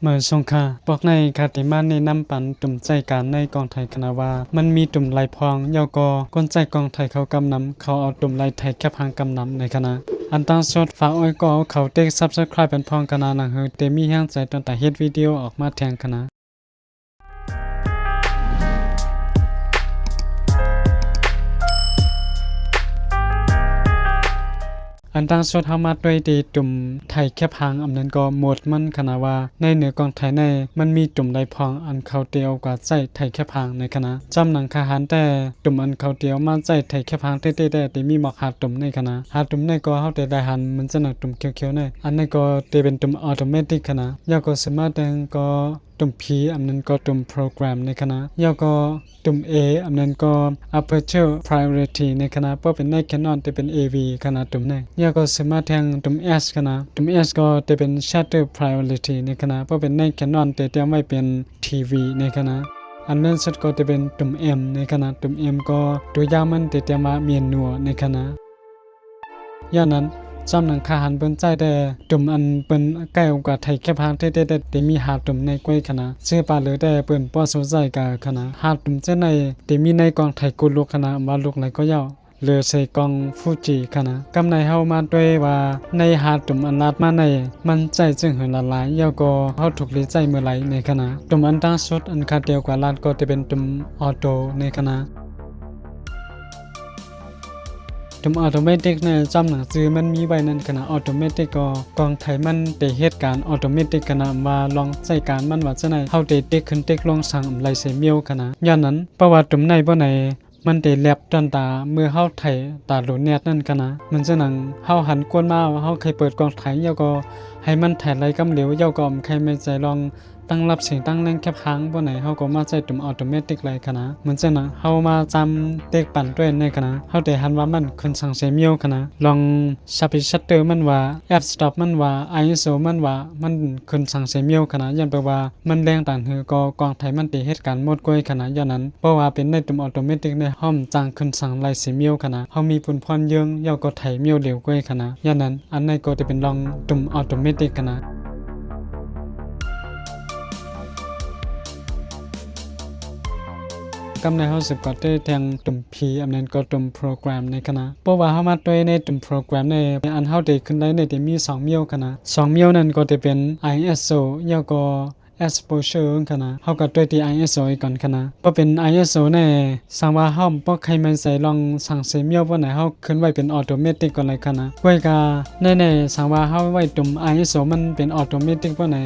เมื่อสงคราปอกในคาติมาในนำปันตุ่มใจการในกองไทยคณะว่ามันมีตุ่มไหลพองยอกก้นใจกองไทยเขากำนำเขาเอาตุ่มไหลไทยแคบหางกำนำในคณะอันตั้งสดฝากอ้อยก็เขาเต็ก Subscribe เป็นพองคณะหนังเฮอเตมีแห้งใจตั้งแต่เฮ็ดวิดีโอออกมาแทงคณะอันตั้งสดเฮามาด้วยดีตุ่มไทยแคบหางอำนั้นก็หมดมันคณะว่าในเหนือกองไทยในมันมีตุ่มไหลพองอันเขาเตียวกว่าใจไทยแคบหางในคณะจำหนังคาหารแต่ตุ่มอันเขาเตียวมาใจไทยแคบหางเต้ๆแต่มีหมอกหาตุ่มในคณะหาตุ่มในก็เฮาแต่ได้หันมันจะหนักตุ่มเขียวๆในอันนั้นก็เตเป็นตุ่มออโตเมติกคณะยาก็สามารถแต่งก็ตุ่ม P อันนั้นก็ตุ่มโปรแกรมในคณะยาก็ตุ่ม A อันนั้นก็ aperture priority ในคณะเพราะเป็นใน Canon จะเป็น AV คณะตุ่มในยาก็สามารถแทงตุ่ม S คณะตุ่ม S ก็จะเป็น shutter priority ในคณะเพราะเป็นใน Canon แต่เตรียมไว้เป็น TV ในคณะอันนั้นสุดก็จะเป็นตุ่ม M ในคณะตุ่ม M ก็ตัวยาวมันแต่เตรียมมาเมียนนัวในคณะยานั้นจำหนังคาหันเปิ้นใจแต่ตุ่มอันเปิ้นใกล้องค์กว่าไทยแคบหางเต้ๆแต่มีหาตุ่มในกล้วยคณะเสื้อปลาเหลือแต่เปิ้นป้อสนใจกะคณะหาตุ่มเจ้าในแต่มีในกองไทยกุลูกคณะว่าลูกไหนก็ยาวเหลือใส่กองฟูจิคณะกำในเฮามาด้วยว่าในหาตุ่มอันลาดมาในมันใจจึงเหินละลายยาวก็เฮาถูกลีใจเมื่อไหลในคณะตุ่มอันตั้งสุดอันคาเดียวกว่าลาดก็จะเป็นตุ่มออโตในคณะตุ่มออโตเมติกในจำหนังสือมันมีไว้นั่นขณะออโตเมติกก็กองไทยมันได้เหตุการณ์ออโตเมติกขณะมาลองใจการมันว่าจะไหนเฮาได้เด็กขึ้นเด็กลงสั่งไหลเสมียวขณะย้อนนั้นประวัติตุ่มในบ่ไหนมันได้แลบจนตาเมื่อเฮาไทยตาโหลแนดนั่นขณะมันจะหนังเฮาหันกวนมาว่าเฮาเคยเปิดกองไทยเยาก็ให้มันแถไหลกำเหลวเยาก็ใครไม่ใจลองตั้งรับเสียงตั้งแรงแคบหางบ่ไหนเฮาก็มาใจตุ่มออโตเมติกไหลคณะเหมือนจะนะเฮามาจำเด็กปั่นด้วยในคณะเฮาได้หันว่ามันขึ้นสั่งเสียมียวคณะลองชับชัตเตอร์มันว่าแอปสต็อปมันว่า ISO มันว่ามันขึ้นสั่งเสียมียวคณะยันแปลว่ามันแรงต่างหือก็กองไทยมันได้เหตุการณ์หมดก้อยคณะย้อนนั้นเพราะว่าเป็นในตุ่มออโตเมติกในห้อมจางขึ้นสั่งไหลเสียมียวคณะเฮามีปุ่นพรเยิงเยาก็ไถมียวเหลวก้อยคณะย้อนนั้นอันในก็จะเป็นลองตุ่มออโตเมติกคณะกำในเฮาสึกก็ได้แทงตุ่ม P อันนั้นก็ตุ่มโปรแกรมในคณะเพราะว่าเฮามาด้วยในตุ่มโปรแกรมในอันเฮาได้ขึ้นได้ในที่มี2มิวคณะ2มิวนั้นก็จะเป็น ISO แล้วก็ exposure คณะเฮาก็ด้วยที่ ISO ก่อนคณะเพราะเป็น ISO ในสังว่าเฮาบ่ใครมันใส่ลองสั่งเสมิวบ่ไหนเฮาขึ้นไว้เป็นออโตเมติกก่อนเลยคณะไว้ก็ในสังว่าเฮาไว้ตุ่ม ISO มันเป็นออโตเมติกบ่ไหน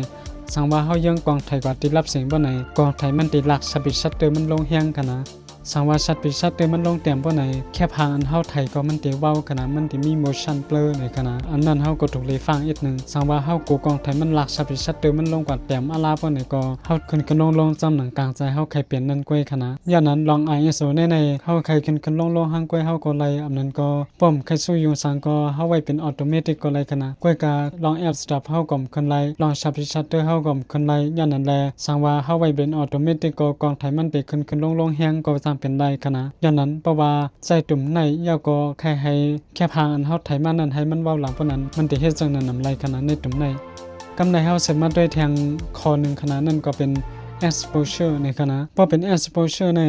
สังว่าเฮายังกองไทยกว่าติดรับเสียงบ่ไหนกองไทยมันติดหลักสปิชัตเตอร์มันลงแฮงคณะสังว่าชัดปิชัตเตอร์มันลงเต็มบ่ไหนแค่พางอันเฮาไทยก็มันติเว้าขนาดมันติมี motion blur ในขนาดอันนั้นเฮาก็ถูกเลยฟังอีกนึงสังว่าเฮากูกองไทยมันหลักชัดปิชัตเตอร์มันลงกว่าเต็มอาลาบ่ไหนก็เฮาขึ้นลงจำหนังกลางใจเฮาใครเปลี่ยนนั่นกวยขนาดอย่างนั้นลอง ISO ในเฮาใครขึ้นลงหางกวยเฮาก็ไล่อันนั้นก็ป้อมใครสู้อยู่สังก็เฮาไว้เป็นออโตเมติกก็ไล่ขนาดกวยกาลองแอปสต็อปเฮาก็ขึ้นไล่ลองชัดปิชัตเตอร์เฮาก็ขึ้นไล่อย่างนั้นแลสังว่าเฮาไว้เป็นออโตเมติกก็กองไทยมันได้ขึ้นลงแฮงก็จำเป็นได้ขนาดอย่างนั้นเพราะว่าใจตุ่มในเยาก็แค่ให้แค่พางอันเฮาไถมานั้นให้มันเว้าหลังพวกนั้นมันสิเฮ็ดจังนั้นนำไรขนาดในตุ่มในกำในเฮาสามารถด้วยแทงคอ1ขนาดนั้นก็เป็นexposure ในคณะเพราะเป็น exposure ใน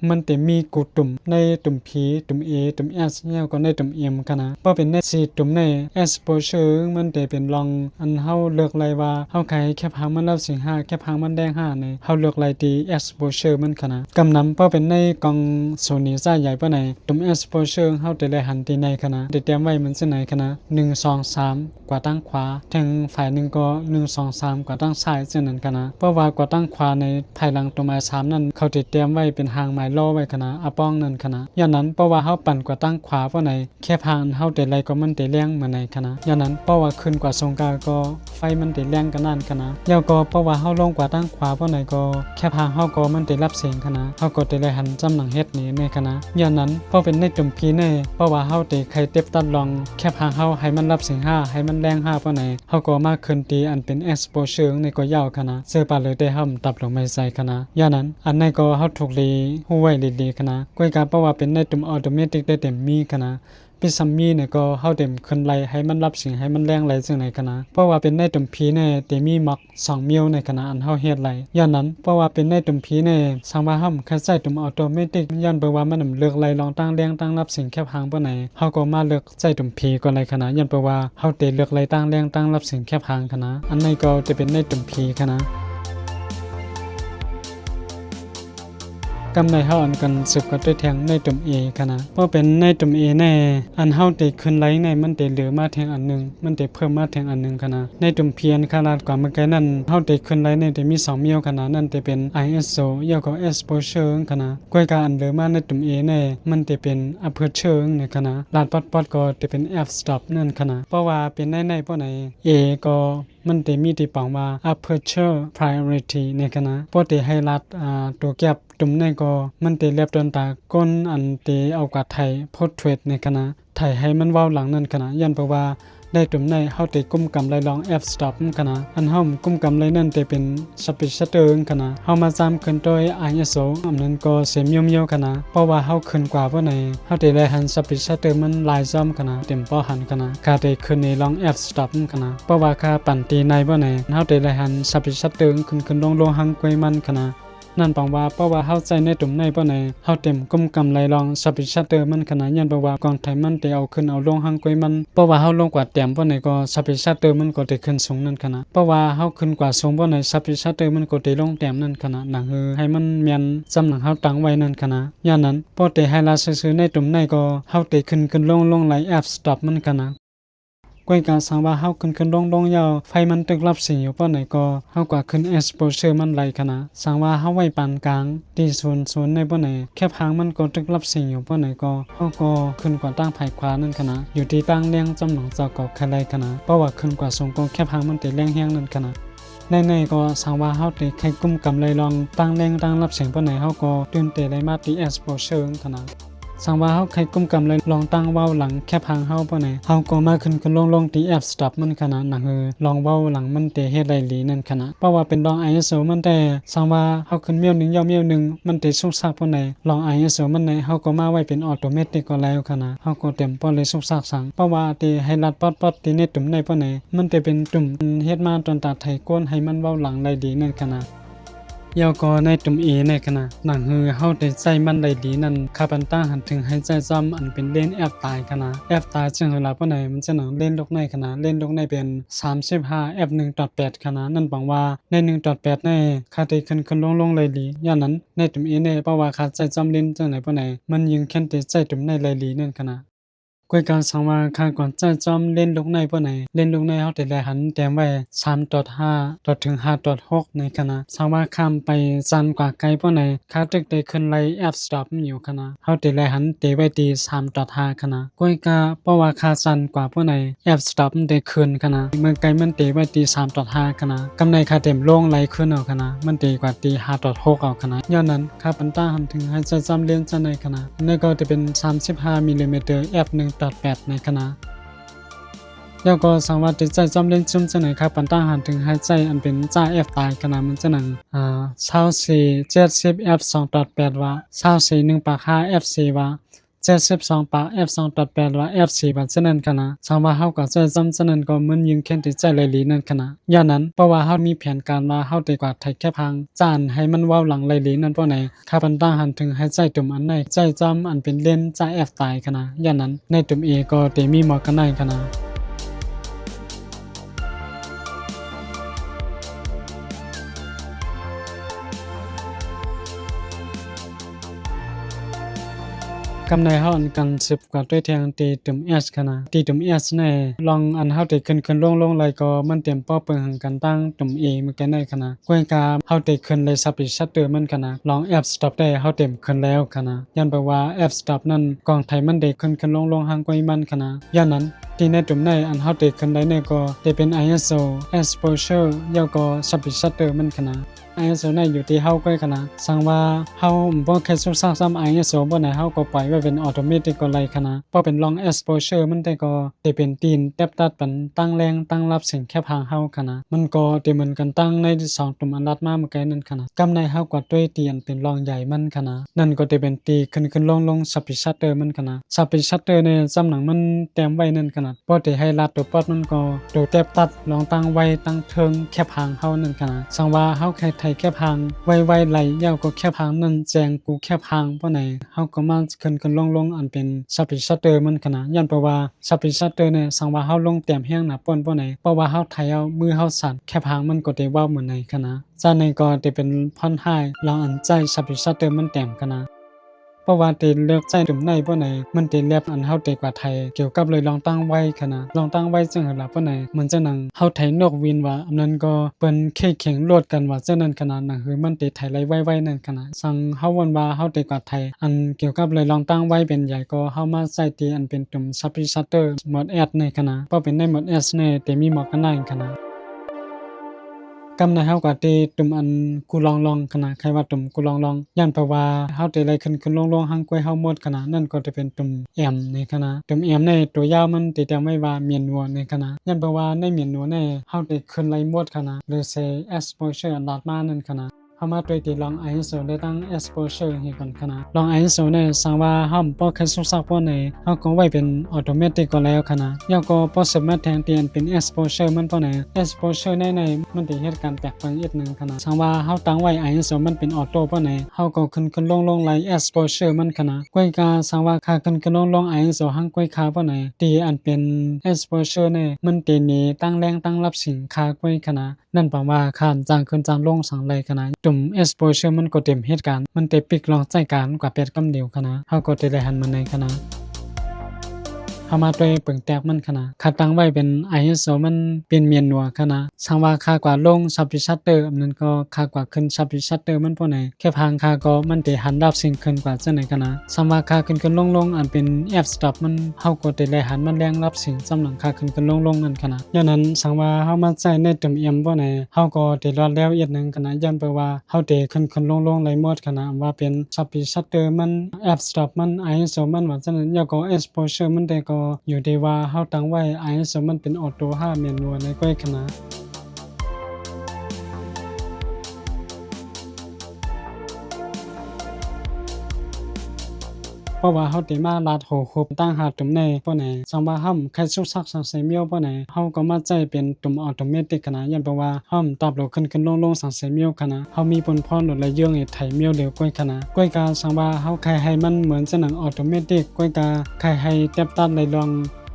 มันจะมีกูตุ่มในตุ่ม P ตุ่ม A ตุ่ม S แล้วก็ในตุ่ม M คณะเพราะเป็นใน4ตุ่มใน exposure มันจะเป็นลองอันเฮาเลือกไล่ว่าเฮาใครแค่พังมันรับสิ่ง5แค่พังมันแดง5ในเฮาเลือกไล่ที่ exposure มันคณะกำนำเพราะเป็นในกอง Sony ซ่าใหญ่ปะไหนตุ่ม exposure เฮาจะได้หันที่ในคณะได้เตรียมไว้มันสิไหนคณะ1 2 3กว่าตั้งขวาแทงฝ่ายนึงก็1 2 3กว่าตั้งซ้ายจังนั้นคณะเพราะว่ากว่าตั้งขวาในภายหลังตัวหมาย3นั้นเขาติดเตรียมไว้เป็นหางหมายล้อไว้คณะอาป้องนั่นคณะอย่างนั้นเพราะว่าเฮาปั่นกว่าตั้งขวาเพราะไหนแค่พางเฮาแต่ไรก็มันแต่แรงมาในคณะอย่างนั้นเพราะว่าขึ้นกว่าทรงกาก็ไฟมันแต่แรงกันนั่นคณะแล้วก็เพราะว่าเฮาลงกว่าตั้งขวาเพราะไหนก็แค่พางเฮาก็มันแต่รับเสียงคณะเฮาก็แต่ได้หันจำหนังเฮ็ดนี้ในคณะอย่างนั้นเพราะเป็นในตุ่มพีในเพราะว่าเฮาแต่ใครเต็บตัดลองแค่พางเฮาให้มันรับเสียง5ให้มันแรง5เพราะไหนเฮาก็มาขึ้นตีอันเป็น exposure ในก็ยาวคณะเสื้อปาเลยได้ห้ำตับลงไม่ใส่คณะอย่างนั้นอันในก็เฮาถูกลีฮู้ไว้ดีๆคณะก้อยกาเพราะว่าเป็นในตุ่มออโตเมติกได้เต็มมีคณะ ปิซัมมีเนี่ยก็เฮาเต็มขึ้นไลให้มันรับสิ่งให้มันแรงไหลจังไหนกันนะเพราะว่าเป็นในตุ่มผีเนี่ยเตมีมัก2มิวในขณะอันเฮาเฮ็ดไหลย้อนนั้นเพราะว่าเป็นในตุ่มผีเนี่ยสังว่าห้ำแค่ใช้ตุ่มออโตเมติกย้อนเปว่ามันเลือกไหลลองตั้งแรงตั้งรับสิ่งแคบหางปานไหนเฮาก็มาเลือกใช้ตุ่มผีก็ไหลขณะย้อนเปว่าเฮาเตเลือกไหลตั้งแรงตั้งรับสิ่งแคบหางขณะอันนี้ก็จะเป็นในตุ่มผีขณะกำในเฮาอันกันสืบกันด้วยแทงในตุ่ม A ค่ะนะเพราะเป็นในตุ่ม A แน่อันเฮาได้ขึ้นไลในมันได้เหลือมาแทงอันนึงมันได้เพิ่มมาแทงอันนึงค่ะนะในตุ่ม P อันขนาดกว่าเมื่อกี้นั้นเฮาได้ขึ้นไลในได้มี2มิวค่ะนะนั่นได้เป็น ISO ยาวก็ exposure ค่ะนะกวยกาอันเหลือมาในตุ่ม A แน่มันได้เป็น aperture เนี่ยค่ะนะลาดปอดก็ได้เป็น f stop นั่นค่ะนะเพราะว่าเป็นในเพราะไหน A ก็มันได้มีที่ปังว่า aperture priority ในคณะพอได้ให้รัดตัวแก็บตุ่มในก็มันได้เรียบต้นตาก้นอันที่เอากว่าไทย portrait ในคณะไทยให้มันเว้าหลังนั่นคณะยันเพราะว่าได้ตุ่มในเฮาได้กุมกำไรลอง f stop คณะอันเฮากุมกำไรนั่นได้เป็น speed shutter คณะเฮามาซ้ำขึ้นโดย ISO อันนั้นก็เสียมยมๆคณะเพราะว่าเฮาขึ้นกว่าเพราะไหนเฮาได้หัน speed shutter มันหลายซ้ำคณะเต็มป้อหันคณะค่าได้ขึ้นในลอง f stop คณะเพราะว่าค่าปั่นตีในเพราะไหนเฮาได้หัน speed shutter ขึ้นลงหังกวยมันคณะนั่นปังว่าเพราะว่าเฮาใจในตุ่มในเพราะไหนเฮาเต็มกุมกำไรลองสปิชัตเตอร์มันขนาดยันเพราะว่ากองไทยมันได้เอาขึ้นเอาลงหังกวยมันเพราะว่าเฮาลงกว่าเต็มเพราะไหนก็สปิชัตเตอร์มันก็ได้ขึ้นสูงนั่นขนาดเพราะว่าเฮาขึ้นกว่าสูงเพราะไหนสปิชัตเตอร์มันก็ได้ลงเต็มนั่นขนาดหนังให้มันแม่นจำหนังเฮาตั้งไว้นั่นขนาดย่านนั้นพอได้ให้ลาซื่อๆในตุ่มในก็เฮาได้ขึ้นลงไหลแอปสต็อปมันขนาดกวยการสังว่าเฮาขึ้นลงยาวไฟมันตึกรับสิ่งอยู่ป้อไหนก็เฮากว่าขึ้น exposure มันไหลขนาดสังว่าเฮาไว้ปานกลางที่ศูนย์ในป้อไหนแคบหางมันก็ตึกรับสิ่งอยู่ป้อไหนก็เฮาก็ขึ้นกว่าตั้งภายขวานั่นขนาดอยู่ที่ตั้งเลี้ยงจำหนองเจ้าก็แค่ไรขนาดเพราะว่าขึ้นกว่าสูงก็แคบหางมันได้แรงแฮงนั่นขนาดในก็สังว่าเฮาได้ใครกุมกำไรลองตั้งแรงตั้งรับเสียงป้อไหนเฮาก็ตื่นเตะได้มาที่ exposure ขนาดสังว่าเฮาใครกุมกำเลยลองตั้งเว้าหลังแค่พังเฮาป่ะไหนเฮาก็มาขึ้นลงที่แอปสต็อปมันขนาดหนังลองเว้าหลังมันเตเฮ็ดได้หลีนั่นขนาดเพราะว่าเป็นลอง ISO มันแต่สังว่าเฮาขึ้นเมียวนึงยาวเมียวนึงมันเตสุกซักป่ะไหนลอง ISO มันไหนเฮาก็มาไว้เป็นออโตเมติกก็แล้วขนาดเฮาก็เต็มป้อเลยสุกซักสังเพราะว่าเตให้รัดปอดที่ในตุ่มในป่ะไหนมันเตเป็นตุ่มเฮ็ดมาตอนตาไทยก้นให้มันเว้าหลังได้ดีนั่นขนาดยาวก็ในตุ่ม A ในขณะหนังเฮาได้ใจมันได้ดีนั่นคาบันต้าหันถึงให้ใจซ้ำอันเป็นเล่นแอปตายขณะแอปตายจึงเวลาปานใดมันจะหนังเล่นลกในขณะเล่นลกในเป็น35 F 1.8 ขณะนั่นบังว่าใน 1.8 ในค่าได้ขึ้นลงเลยดีอย่างนั้นในตุ่ม A ในเพราะว่าค่าใจซ้ำเล่นจังไหนปานใดมันยิงแค่นใจตุ่มในเลยดีนั่นขณะกวยการสังว่าค่าก่อนใจจอมเล่นลกในป่ะไหนเล่นลกในเฮาได้หันแต้มไว้ 3.5 ถึง 5.6 ในขณะสังว่าข้ามไปจันกว่าไกลป่ะไหนค่าตึกได้ขึ้นไลแอปสต็อปอยู่ขณะเฮาได้หันเตไว้ที่ 3.5 ขณะกวยกาเพราะว่าค่าจันกว่าป่ะไหนแอปสต็อปได้ขึ้นขณะเมื่อไกลมันเตไว้ที่ 3.5 ขณะกำไรค่าเต็มลงไหลขึ้นเอาขณะมันดีกว่าที่ 5.6 เอาขณะย้อนนั้นค่าปันต้าหันถึงให้ใจจอมเล่นจังในขณะนั่นก็จะเป็น35มิลลิเมตร f 1.8 ในขณะแล้วก็สามารถที่จะจำเล่นจุ่มจะไหนครับปันต้าหันถึงให้ใจอันเป็นจ่า f ตายขณะมันจะหนัง24 70 f 2.8 ว่า24 1ปาก5 f 4ว่า72ปาก f 2.8 ว่า f 4ว่าจะนั้นขณะสามารถเฮาก็จะจำจะนั้นก็เหมือนยิงแค่นที่ใจเลยลีนั่นขณะย่านนั้นเพราะว่าเฮามีแผนการว่าเฮาได้กว่าไทยแค่พังจานให้มันเว้าหลังเลยลีนั่นเพราะไหนครับปันต้าหันถึงให้ใจตุ่มอันไหนใจจำอันเป็นเล่นจ่า f ตายขณะย่านนั้นในตุ่ม A ก็ได้มีหมอกันได้ขณะกำในเฮาอันกัน10กว่าด้วยแทงตีตุ่ม S ขนาดตีตุ่ม S ในลองอันเฮาได้ขึ้นลงเลยก็มันเตรียมป้อเปิงหังกันตั้งตุ่ม A มันกันได้ขนาดกวยกาเฮาได้ขึ้นเลยซับอีชัตเตอร์มันขนาดลอง F stop ได้เฮาเต็มขึ้นแล้วขนาดยันแปลว่า F stop นั้นกองไทยมันได้ขึ้นลงหางกวยมันขนาดย่านนั้น ที่ในตุ่มในอันเฮาเตขึ้นได้เนี่ยก็จะเป็น ISO exposure ยาวก็ shutter shutter มันขนาด ISO ในอยู่ที่เฮาก็ขนาดสังว่าเฮาบ่แค่สุดซ้ำ ISO บ่ไหนเฮาก็ปล่อยไว้เป็นออโตเมติกก็ไล่ขนาดเพราะเป็น long exposure มันได้ก็จะเป็นตีนแตบตัดเป็นตั้งแรงตั้งรับเสียงแค่พางเฮาขนาดมันก็จะเหมือนกันตั้งใน2ตุ่มอันรัดมาเมื่อกี้นั่นขนาดกำในเฮากว่าด้วยเตียนเป็นรองใหญ่มันขนาดนั่นก็จะเป็นตีขึ้นลง shutter shutter มันขนาด shutter shutter ในสำหนังมันแต้มไว้นั่นขนาดพอที่ให้รัดตัวปอดมันก็ตัวแตบตัดลองตั้งไว้ตั้งเทิงแค่พางเฮานั่นขนาดสังว่าเฮาใครไทยแค่พางไวไหลยาวก็แค่พางนั่นแจงกูแค่พางเพราะไหนเฮาก็มาขึ้นลงอันเป็น shutter shutter มันขนาดย้อนเพราะว่า shutter shutter เนี่ยสังว่าเฮาลงแต้มแห้งหนาป่นเพราะไหนเพราะว่าเฮาไทยเอามือเฮาสั่นแค่พางมันก็ได้ว้าวเหมือนในขนาดจากนั้นก็จะเป็นพ่อนไห้ลองอันใจ shutter shutter มันแต้มขนาดเพราะว่าตีเลือกใจตุ่มในเพราะไหนมันตีเล็บอันเฮาเตกว่าไทยเกี่ยวกับเลยลองตั้งไว้ขนาดลองตั้งไว้จังหลับเพราะไหนมันจะนังเฮาไทยนกวินว่าอันนั้นก็เป็นแค่เข็งโลดกันว่าเจ้านั้นขนาดนั้นคือมันตีไทยไล่ไว้นั่นขนาดสั่งเฮาวันว่าเฮาเตกว่าไทยอันเกี่ยวกับเลยลองตั้งไว้เป็นใหญ่ก็เฮามาใส่ตีอันเป็นตุ่ม shutter shutter หมดแอดในขนาดเพราะเป็นในหมดแอดในแต่มีหมอกกันได้ขนาดกำในเฮากว่าตีตุ่มอันกูลองขนาดใครว่าตุ่มกูลองย่านเพราะว่าเฮาตีไรขึ้นลงหังกล้วยเฮาหมดขนาดนั่นก็จะเป็นตุ่มแอมในขนาดตุ่มแอมในตัวยาวมันตีแต่ไม่ว่าเมียนนัวในขนาดย่านเพราะว่าในเมียนนัวในเฮาตีขึ้นไรหมดขนาดหรือ say exposure อันลาดมานั่นขนาดเฮามาตัวที่ลอง ISO ได้ตั้ง exposure ให้ก่อนขนาดลอง ISO เนี่ยสังว่าเฮาบ่แค่สุสักพอในเฮาก็ไว้เป็นออโตเมติกก็แล้วขนาดยาวก็บ่สามารถแทนเปลี่ยนเป็น exposure มันพอไหน exposure ในมันสิเฮ็ดการแตกต่างอีกนึงขนาดสังว่าเฮาตั้งไว้ ISO มันเป็นออโต้พอไหนเฮาก็ขึ้นลงไล่ exposure มันขนาดก้อยกาสังว่าค่าขึ้นลง ISO หังก้อยค่าพอไหนที่อันเป็น exposure เนี่ยมันตีนี้ตั้งแรงตั้งรับสิ่งค่าก้อยขนาดนั่นแปลว่าค่าจางขึ้นจางลงสังไรขนาดตุ่ม exposure มันก็เต็มเหตุการณ์มันเตปิกลองใจการกว่าเป็ดกำเดียวขนาดเฮาก็จะได้หันมาในขนาดเฮามาตัวเปิงแตกมันขนาดค่าตั้งไว้เป็น ISO มันเป็นเมียนนัวขนาดสังว่าค่ากว่าลง shutter shutter อันนั้นก็ค่ากว่าขึ้น shutter shutter มันพอไหนแค่พางค่าก็มันได้หันรับสิ่งขึ้นกว่าจังไหนขนาดสังว่าค่าขึ้นลงอันเป็น f stop มันเฮาก็ได้หันมันแรงรับสิ่งสำหรับค่าขึ้นลงนั่นขนาดย้อนนั้นสังว่าเฮามาใช้ในตุ่ม M บ่ไหนเฮาก็ได้รอดแล้วอีกนึงขนาดย้อนไปว่าเฮาได้ขึ้นลงหลายหมดขนาดว่าเป็น shutter shutter มัน f stop มัน ISO มันว่าจังนั้นแล้วก็ exposure มันได้ก็อยู่ที่ว่าเฮาตั้งไว้ ISO มันเป็นออโต้5เมนูในก้อยขนาดเพราะว่าเฮาติมาลาดโหครบตั้งหาตุ่มในปอไหนสังว่าห้ำใครสุกซักสังเสมียวปอไหนเฮาก็มาใจเป็นตุ่มออโตเมติกขนาดยันเพราะว่าห้ำตับโลขึ้นลงสังเสมียวขนาดเฮามีผลพรหลดละเยื่องไอ้ไถเมียวเดียวก้อยขนาดก้อยกาสังว่าเฮาใครให้มันเหมือนจะหนังออโตเมติกก้อยกาใครให้แตบตัดไหลลอง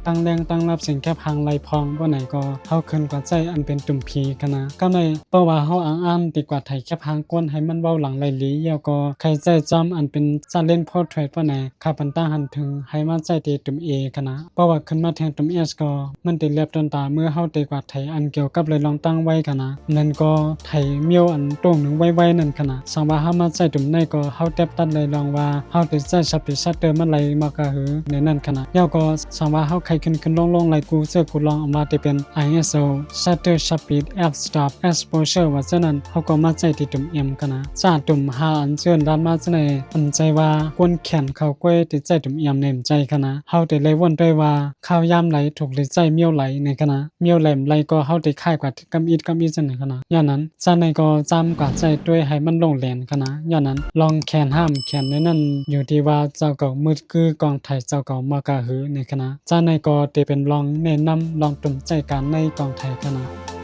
ตั้งแรงตั้งรับเสียงแค่พังไหลพองบ่ไหนก็เฮาขึ้นกว่าใจอันเป็นตุ่มผีขนาดก็ในเพราะว่าเฮาอ่านติกว่าไทยแค่พังก้นให้มันเว้าหลังไหลหลีแล้วก็ใครใจจอมอันเป็นซาเล่นโพร์เทรตบ่ไหนค่าปันตั้งหันถึงให้มาใจติตุ่ม A ขนาดเพราะว่าขึ้นมาแทนตุ่ม S ก็มันติเล็บต้นตาเมื่อเฮาติกว่าไทยอันเกี่ยวกับเลยลองตั้งไว้ขนาดนั่นก็ไทยเมียวอันโต้งหนึ่งไว้นั่นขนาดสังว่าเฮามาใจตุ่มในก็เฮาแตบตัดเลยลองว่าเฮาติใจshutter shutter มันไหลมากะหือในนั่นขนาดแล้วก็สังว่าเฮาใครขึ้นลงไลกูเสื้อกูลองออกมาจะเป็น ISO shutter speed f stop exposure ว่าฉะนั้นเฮาก็มาใจที่ตุ่ม M กันนะจ้าตุ่มหาอันเชิญด้านมาจังได๋อันใจว่าก้นแขนเข้าก้อยติดใจตุ่ม M เน้นใจกันนะเฮาได้เลยวนด้วยว่าข้าวยามไหลถูกหรือใจเมียวไหลในกันนะเมียวแหลมไหลก็เฮาได้ค่ายกว่ากำอีดจังได๋กันนะอย่างนั้นจ้าในก็จำกว่าใจด้วยให้มันลงแหลนกันนะอย่างนั้นลองแขนห้ามแขนในนั้นอยู่ที่ว่าเจ้าเก่ามืดคือกองไทยเจ้าเก่ามากะหือในคณะจ้าในก็ได้เป็นลองแนะนำลองตุ่มใจการในกองไทยกันนะ